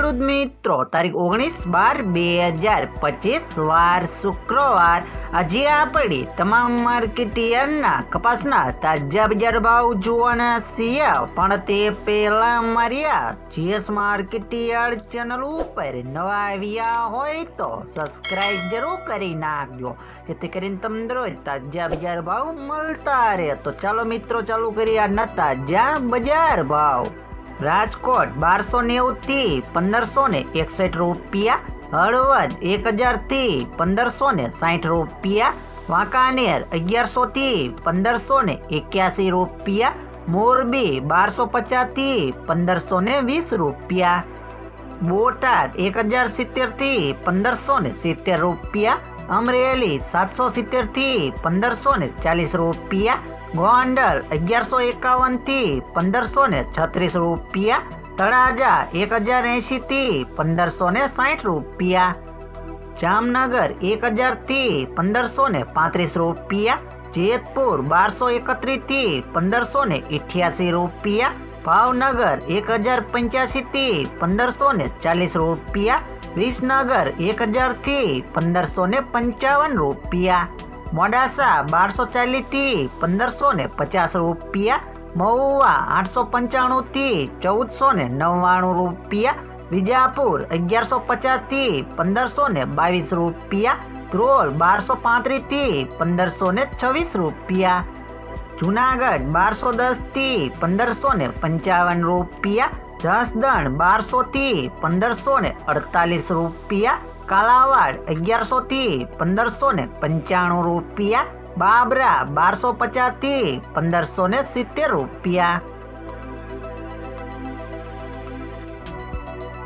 ખેડૂત મિત્રો તારીખ 19/12/2025 વાર શુક્રવાર આજે આપણે તમામ માર્કેટિયરના કપાસના તાજા બજાર ભાવ જોવાના છીએ, પણ તે પહેલા અમારી જીએસ માર્કેટિયર ચેનલ ઉપર નવા આવ્યા હોય તો સબસ્ક્રાઇબ જરૂર કરી નાખજો, જેથી કરીને તમને રોજ તાજા બજાર ભાવ મળતા રહે। તો ચાલો મિત્રો ચાલુ કરીએ આજના તાજા બજાર ભાવ। રાજકોટ 1290 થી 1561 રૂપિયા, હળવદ 1000 થી 1560 રૂપિયા, વાંકાનેર 1100 થી 1581 રૂપિયા, મોરબી 1250 થી 1520 રૂપિયા, બોટાદ 1070 થી 1570 રૂપિયા, અમરેલી 770 થી 1540 રૂપિયા, ગોંડલ 1151 થી 1536 રૂપિયા, તળાજા 1080 થી 1560 રૂપિયા, જામનગર 1000 થી 1535 રૂપિયા, જેતપુર 1231 થી 1588 રૂપિયા, ભાવનગર 1085 થી 1540 રૂપિયા, વિસનગર 1000 થી 1555 રૂપિયા, મોડાસા 1240 થી 1550 રૂપિયા, મહુવા 895 થી 1499 રૂપિયા, વિજાપુર 1150 થી 1522 રૂપિયા, ધ્રોલ 1235 થી 1526 રૂપિયા, જુનાગઢ 1210 થી 1555 રૂપિયા, જસદણ 1200 થી 1548 રૂપિયા, કાલાવાડ 1100 થી 1595 રૂપિયા, બાબરા 1250 થી 1570 રૂપિયા।